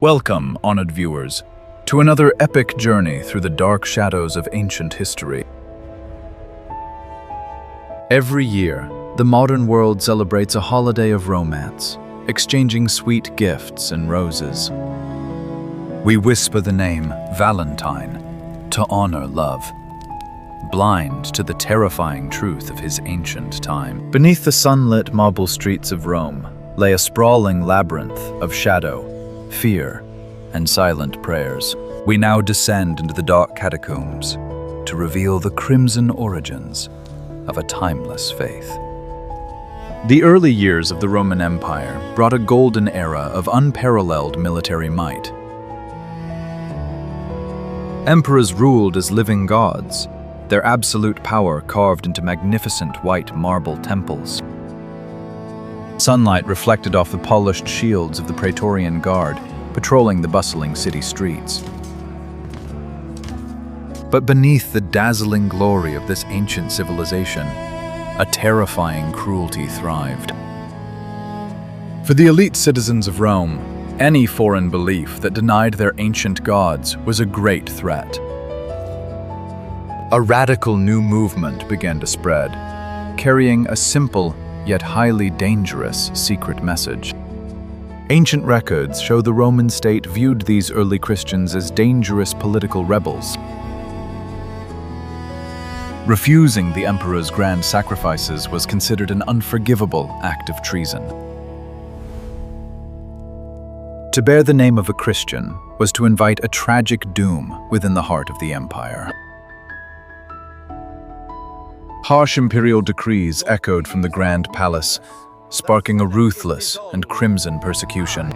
Welcome, honored viewers, to another epic journey through the dark shadows of ancient history. Every year, the modern world celebrates a holiday of romance, exchanging sweet gifts and roses. We whisper the name Valentine to honor love, blind to the terrifying truth of his ancient time. Beneath the sunlit marble streets of Rome lay a sprawling labyrinth of shadow, fear, and silent prayers. We now descend into the dark catacombs to reveal the crimson origins of a timeless faith. The early years of the Roman Empire brought a golden era of unparalleled military might. Emperors ruled as living gods, their absolute power carved into magnificent white marble temples. Sunlight reflected off the polished shields of the Praetorian Guard, patrolling the bustling city streets. But beneath the dazzling glory of this ancient civilization, a terrifying cruelty thrived. For the elite citizens of Rome, any foreign belief that denied their ancient gods was a great threat. A radical new movement began to spread, carrying a simple yet highly dangerous secret message. Ancient records show the Roman state viewed these early Christians as dangerous political rebels. Refusing the emperor's grand sacrifices was considered an unforgivable act of treason. To bear the name of a Christian was to invite a tragic doom within the heart of the empire. Harsh imperial decrees echoed from the Grand Palace, sparking a ruthless and crimson persecution.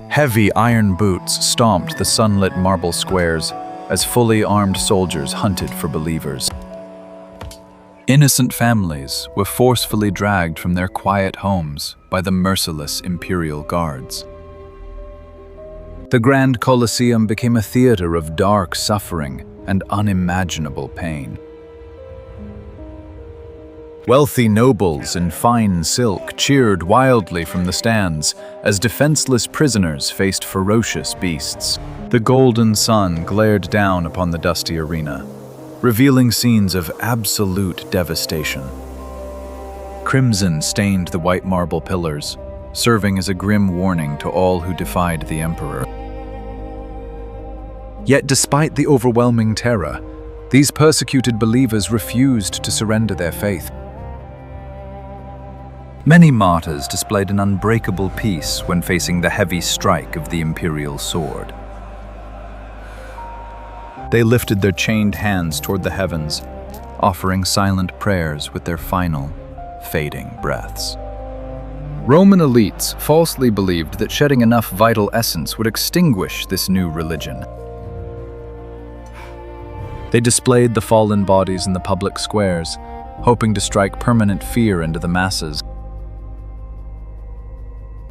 Heavy iron boots stomped the sunlit marble squares as fully armed soldiers hunted for believers. Innocent families were forcefully dragged from their quiet homes by the merciless imperial guards. The Grand Colosseum became a theater of dark suffering and unimaginable pain. Wealthy nobles in fine silk cheered wildly from the stands as defenseless prisoners faced ferocious beasts. The golden sun glared down upon the dusty arena, revealing scenes of absolute devastation. Crimson stained the white marble pillars, serving as a grim warning to all who defied the emperor. Yet despite the overwhelming terror, these persecuted believers refused to surrender their faith. Many martyrs displayed an unbreakable peace when facing the heavy strike of the imperial sword. They lifted their chained hands toward the heavens, offering silent prayers with their final, fading breaths. Roman elites falsely believed that shedding enough vital essence would extinguish this new religion. They displayed the fallen bodies in the public squares, hoping to strike permanent fear into the masses.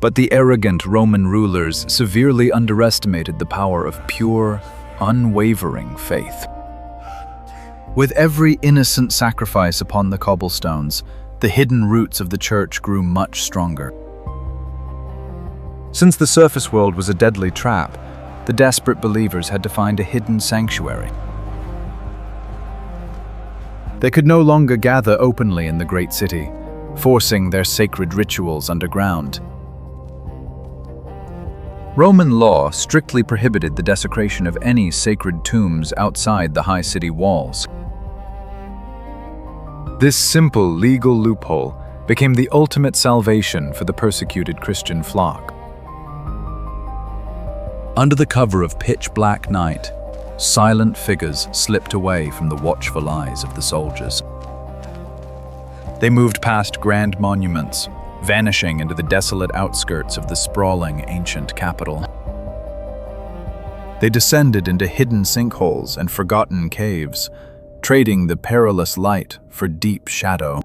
But the arrogant Roman rulers severely underestimated the power of pure, unwavering faith. With every innocent sacrifice upon the cobblestones, the hidden roots of the church grew much stronger. Since the surface world was a deadly trap, the desperate believers had to find a hidden sanctuary. They could no longer gather openly in the great city, forcing their sacred rituals underground. Roman law strictly prohibited the desecration of any sacred tombs outside the high city walls. This simple legal loophole became the ultimate salvation for the persecuted Christian flock. Under the cover of pitch-black night, silent figures slipped away from the watchful eyes of the soldiers. They moved past grand monuments, vanishing into the desolate outskirts of the sprawling ancient capital. They descended into hidden sinkholes and forgotten caves, trading the perilous light for deep shadow.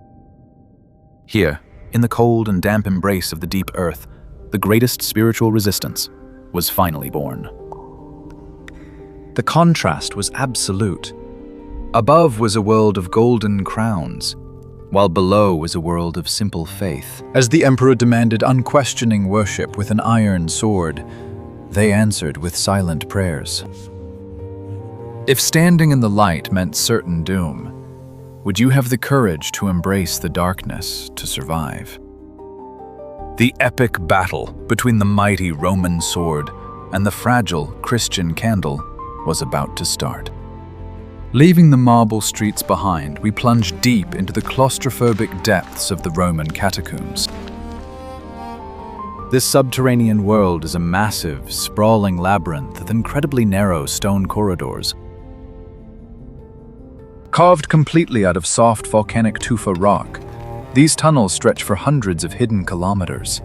Here, in the cold and damp embrace of the deep earth, the greatest spiritual resistance was finally born. The contrast was absolute. Above was a world of golden crowns, while below was a world of simple faith. As the emperor demanded unquestioning worship with an iron sword, they answered with silent prayers. If standing in the light meant certain doom, would you have the courage to embrace the darkness to survive? The epic battle between the mighty Roman sword and the fragile Christian candle was about to start. Leaving the marble streets behind, we plunged deep into the claustrophobic depths of the Roman catacombs. This subterranean world is a massive, sprawling labyrinth with incredibly narrow stone corridors. Carved completely out of soft volcanic tufa rock, these tunnels stretch for hundreds of hidden kilometers.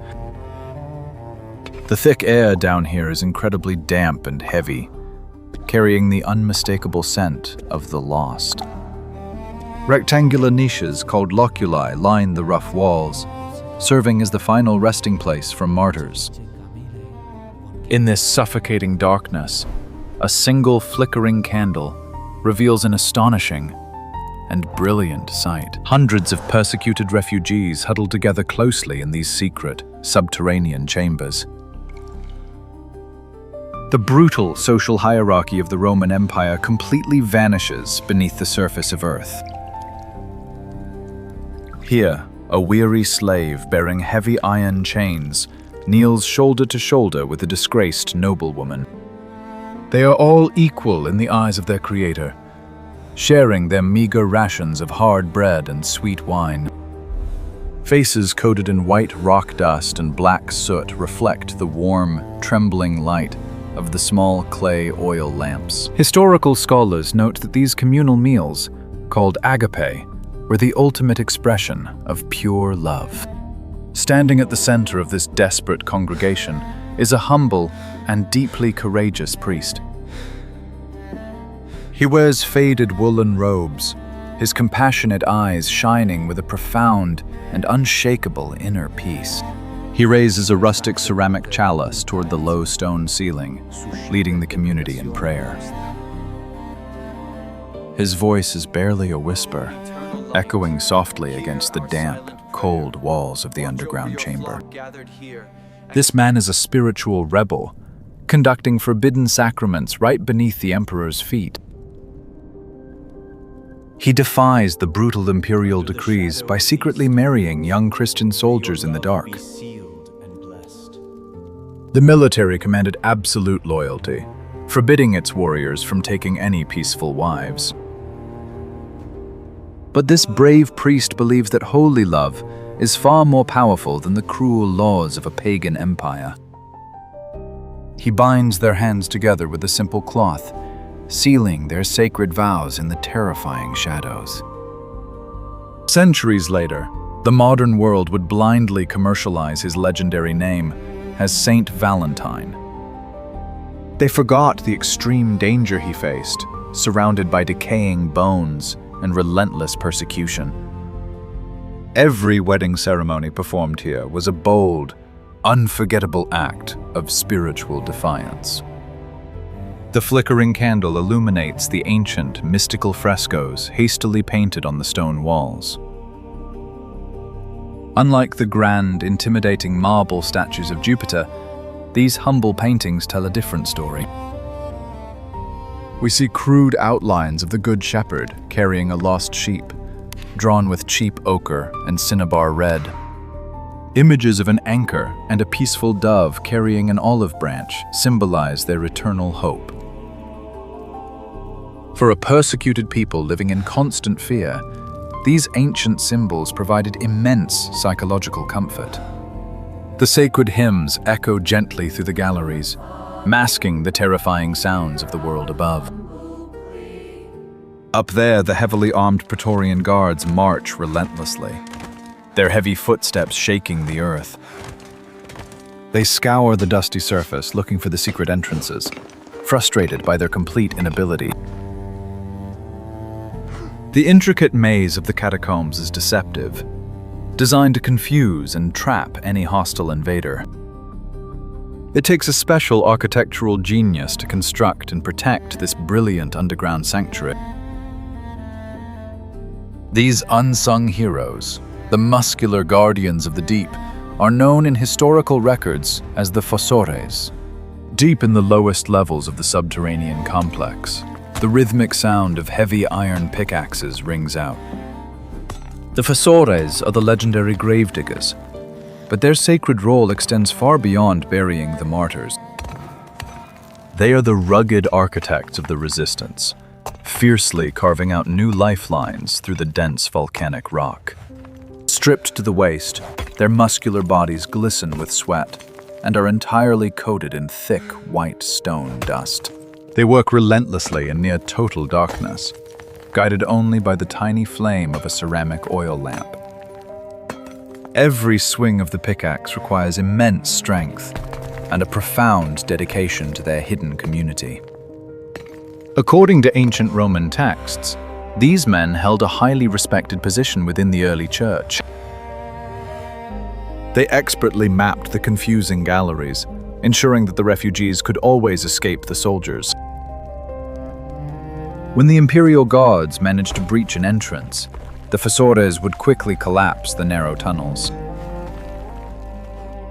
The thick air down here is incredibly damp and heavy, carrying the unmistakable scent of the lost. Rectangular niches called loculi line the rough walls, serving as the final resting place for martyrs. In this suffocating darkness, a single flickering candle reveals an astonishing and brilliant sight. Hundreds of persecuted refugees huddled together closely in these secret, subterranean chambers. The brutal social hierarchy of the Roman Empire completely vanishes beneath the surface of Earth. Here, a weary slave bearing heavy iron chains kneels shoulder to shoulder with a disgraced noblewoman. They are all equal in the eyes of their creator, sharing their meager rations of hard bread and sweet wine. Faces coated in white rock dust and black soot reflect the warm, trembling light of the small clay oil lamps. Historical scholars note that these communal meals, called agape, were the ultimate expression of pure love. Standing at the center of this desperate congregation is a humble and deeply courageous priest. He wears faded woolen robes, his compassionate eyes shining with a profound and unshakable inner peace. He raises a rustic ceramic chalice toward the low stone ceiling, leading the community in prayer. His voice is barely a whisper, echoing softly against the damp, cold walls of the underground chamber. This man is a spiritual rebel, conducting forbidden sacraments right beneath the emperor's feet. He defies the brutal imperial decrees by secretly marrying young Christian soldiers in the dark. The military commanded absolute loyalty, forbidding its warriors from taking any peaceful wives. But this brave priest believes that holy love is far more powerful than the cruel laws of a pagan empire. He binds their hands together with a simple cloth, sealing their sacred vows in the terrifying shadows. Centuries later, the modern world would blindly commercialize his legendary name as Saint Valentine. They forgot the extreme danger he faced, surrounded by decaying bones and relentless persecution. Every wedding ceremony performed here was a bold, unforgettable act of spiritual defiance. The flickering candle illuminates the ancient, mystical frescoes hastily painted on the stone walls. Unlike the grand, intimidating marble statues of Jupiter, these humble paintings tell a different story. We see crude outlines of the Good Shepherd carrying a lost sheep, drawn with cheap ochre and cinnabar red. Images of an anchor and a peaceful dove carrying an olive branch symbolize their eternal hope. For a persecuted people living in constant fear, these ancient symbols provided immense psychological comfort. The sacred hymns echo gently through the galleries, masking the terrifying sounds of the world above. Up there, the heavily armed Praetorian guards march relentlessly, their heavy footsteps shaking the earth. They scour the dusty surface looking for the secret entrances, frustrated by their complete inability. The intricate maze of the catacombs is deceptive, designed to confuse and trap any hostile invader. It takes a special architectural genius to construct and protect this brilliant underground sanctuary. These unsung heroes, the muscular guardians of the deep, are known in historical records as the Fossores. Deep in the lowest levels of the subterranean complex, the rhythmic sound of heavy iron pickaxes rings out. The Fossores are the legendary gravediggers, but their sacred role extends far beyond burying the martyrs. They are the rugged architects of the resistance, fiercely carving out new lifelines through the dense volcanic rock. Stripped to the waist, their muscular bodies glisten with sweat and are entirely coated in thick, white stone dust. They work relentlessly in near total darkness, guided only by the tiny flame of a ceramic oil lamp. Every swing of the pickaxe requires immense strength and a profound dedication to their hidden community. According to ancient Roman texts, these men held a highly respected position within the early church. They expertly mapped the confusing galleries, ensuring that the refugees could always escape the soldiers. When the imperial guards managed to breach an entrance, the Fossores would quickly collapse the narrow tunnels.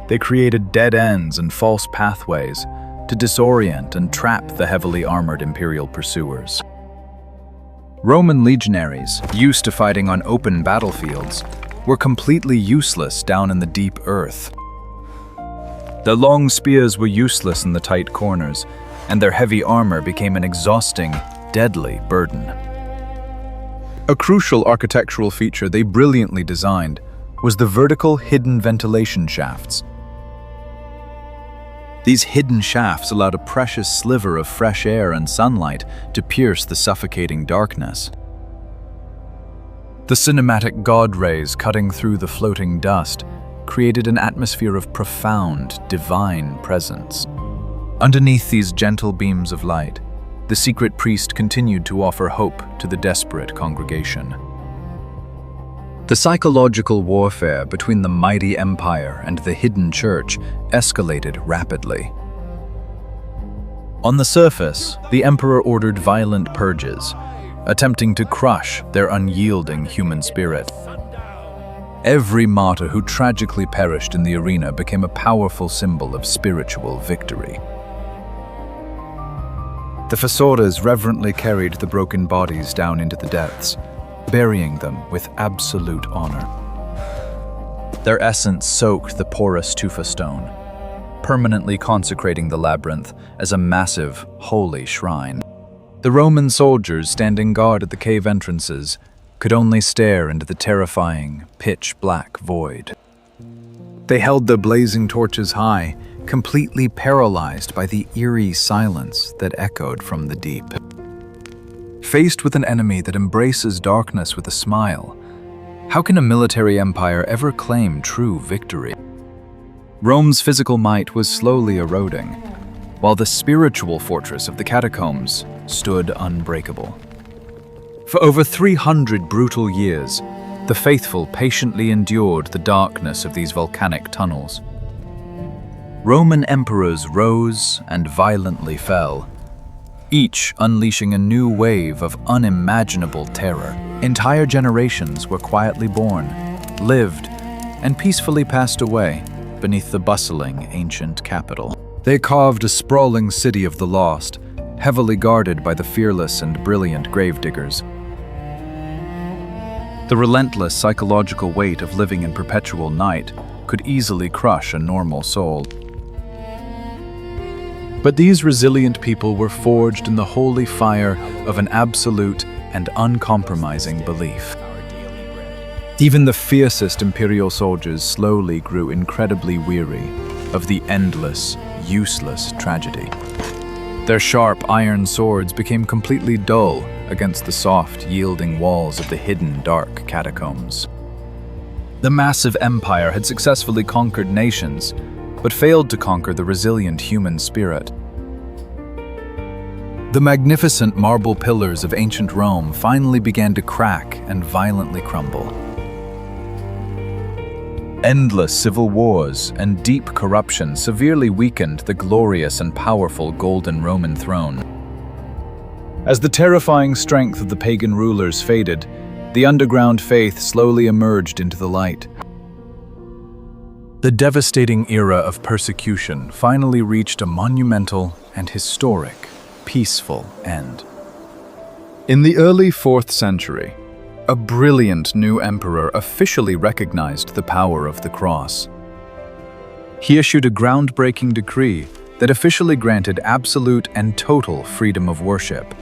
They created dead ends and false pathways to disorient and trap the heavily armored imperial pursuers. Roman legionaries, used to fighting on open battlefields, were completely useless down in the deep earth. Their long spears were useless in the tight corners, and their heavy armor became an exhausting, deadly burden. A crucial architectural feature they brilliantly designed was the vertical hidden ventilation shafts. These hidden shafts allowed a precious sliver of fresh air and sunlight to pierce the suffocating darkness. The cinematic god rays cutting through the floating dust created an atmosphere of profound, divine presence. Underneath these gentle beams of light, the secret priest continued to offer hope to the desperate congregation. The psychological warfare between the mighty empire and the hidden church escalated rapidly. On the surface, the emperor ordered violent purges, attempting to crush their unyielding human spirit. Every martyr who tragically perished in the arena became a powerful symbol of spiritual victory. The Fossores reverently carried the broken bodies down into the depths, burying them with absolute honor. Their essence soaked the porous Tufa stone, permanently consecrating the labyrinth as a massive, holy shrine. The Roman soldiers standing guard at the cave entrances could only stare into the terrifying, pitch-black void. They held their blazing torches high, completely paralyzed by the eerie silence that echoed from the deep. Faced with an enemy that embraces darkness with a smile, how can a military empire ever claim true victory? Rome's physical might was slowly eroding, while the spiritual fortress of the Catacombs stood unbreakable. For over 300 brutal years, the faithful patiently endured the darkness of these volcanic tunnels. Roman emperors rose and violently fell, each unleashing a new wave of unimaginable terror. Entire generations were quietly born, lived, and peacefully passed away beneath the bustling ancient capital. They carved a sprawling city of the lost, heavily guarded by the fearless and brilliant gravediggers. The relentless psychological weight of living in perpetual night could easily crush a normal soul. But these resilient people were forged in the holy fire of an absolute and uncompromising belief. Even the fiercest imperial soldiers slowly grew incredibly weary of the endless, useless tragedy. Their sharp iron swords became completely dull against the soft, yielding walls of the hidden, dark catacombs. The massive empire had successfully conquered nations, but failed to conquer the resilient human spirit. The magnificent marble pillars of ancient Rome finally began to crack and violently crumble. Endless civil wars and deep corruption severely weakened the glorious and powerful Golden Roman throne. As the terrifying strength of the pagan rulers faded, the the underground faith slowly emerged into the light. The devastating era of persecution finally reached a monumental and historic, peaceful end. In the early 4th century, a brilliant new emperor officially recognized the power of the cross. He issued a groundbreaking decree that officially granted absolute and total freedom of worship.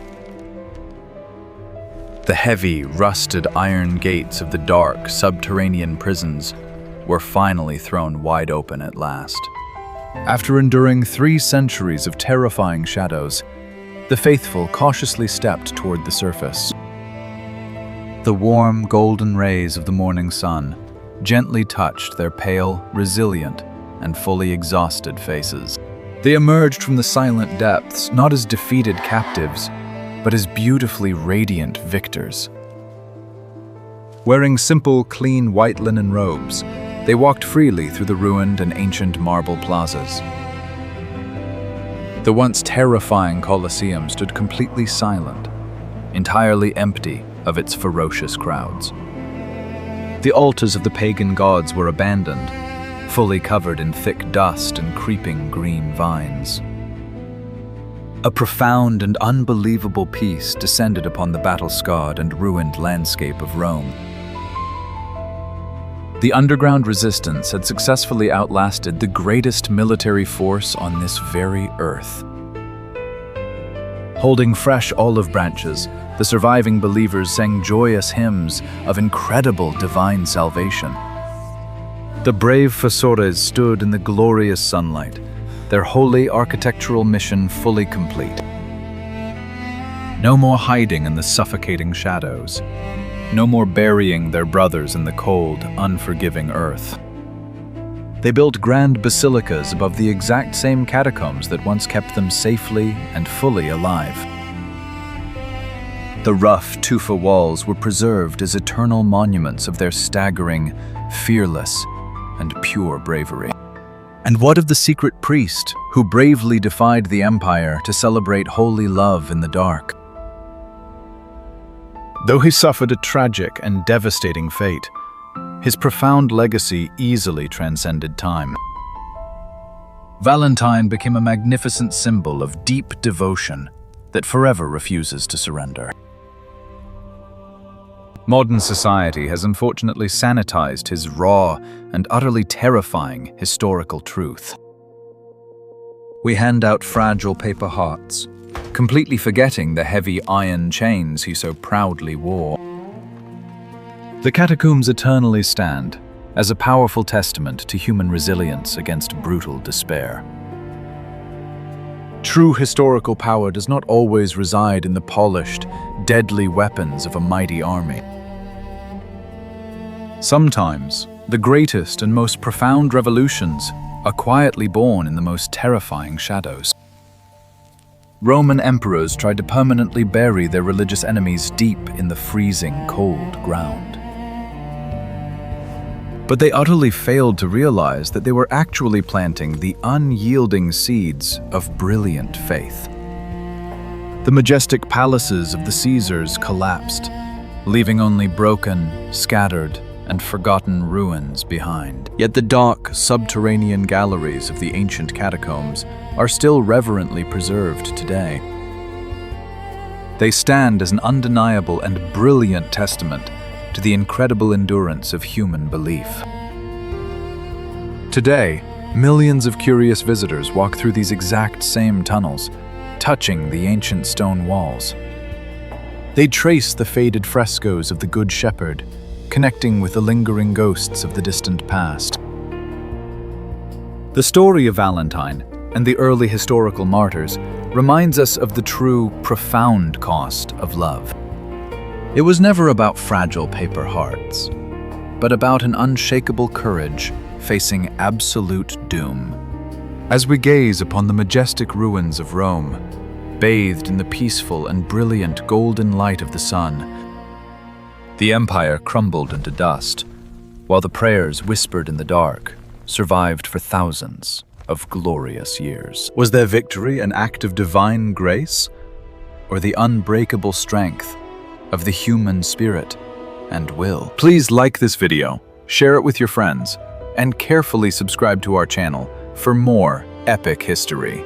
The heavy, rusted iron gates of the dark, subterranean prisons were finally thrown wide open at last. After enduring 3 centuries of terrifying shadows, the faithful cautiously stepped toward the surface. The warm, golden rays of the morning sun gently touched their pale, resilient, and fully exhausted faces. They emerged from the silent depths not as defeated captives, but as beautifully radiant victors. Wearing simple, clean white linen robes, they walked freely through the ruined and ancient marble plazas. The once terrifying Colosseum stood completely silent, entirely empty of its ferocious crowds. The altars of the pagan gods were abandoned, fully covered in thick dust and creeping green vines. A profound and unbelievable peace descended upon the battle-scarred and ruined landscape of Rome. The underground resistance had successfully outlasted the greatest military force on this very earth. Holding fresh olive branches, the surviving believers sang joyous hymns of incredible divine salvation. The brave Fossores stood in the glorious sunlight, their holy architectural mission fully complete. No more hiding in the suffocating shadows. No more burying their brothers in the cold, unforgiving earth. They built grand basilicas above the exact same catacombs that once kept them safely and fully alive. The rough Tufa walls were preserved as eternal monuments of their staggering, fearless, and pure bravery. And what of the secret priest who bravely defied the empire to celebrate holy love in the dark? Though he suffered a tragic and devastating fate, his profound legacy easily transcended time. Valentine became a magnificent symbol of deep devotion that forever refuses to surrender. Modern society has unfortunately sanitized his raw and utterly terrifying historical truth. We hand out fragile paper hearts, completely forgetting the heavy iron chains he so proudly wore. The catacombs eternally stand as a powerful testament to human resilience against brutal despair. True historical power does not always reside in the polished, deadly weapons of a mighty army. Sometimes, the greatest and most profound revolutions are quietly born in the most terrifying shadows. Roman emperors tried to permanently bury their religious enemies deep in the freezing, cold ground. But they utterly failed to realize that they were actually planting the unyielding seeds of brilliant faith. The majestic palaces of the Caesars collapsed, leaving only broken, scattered, and forgotten ruins behind. Yet the dark, subterranean galleries of the ancient catacombs are still reverently preserved today. They stand as an undeniable and brilliant testament to the incredible endurance of human belief. Today, millions of curious visitors walk through these exact same tunnels, touching the ancient stone walls. They trace the faded frescoes of the Good Shepherd, connecting with the lingering ghosts of the distant past. The story of Valentine and the early historical martyrs reminds us of the true, profound cost of love. It was never about fragile paper hearts, but about an unshakable courage facing absolute doom. As we gaze upon the majestic ruins of Rome, bathed in the peaceful and brilliant golden light of the sun, the empire crumbled into dust, while the prayers whispered in the dark survived for thousands of glorious years. Was their victory an act of divine grace, or the unbreakable strength of the human spirit and will. Please like this video, share it with your friends, and carefully subscribe to our channel for more epic history.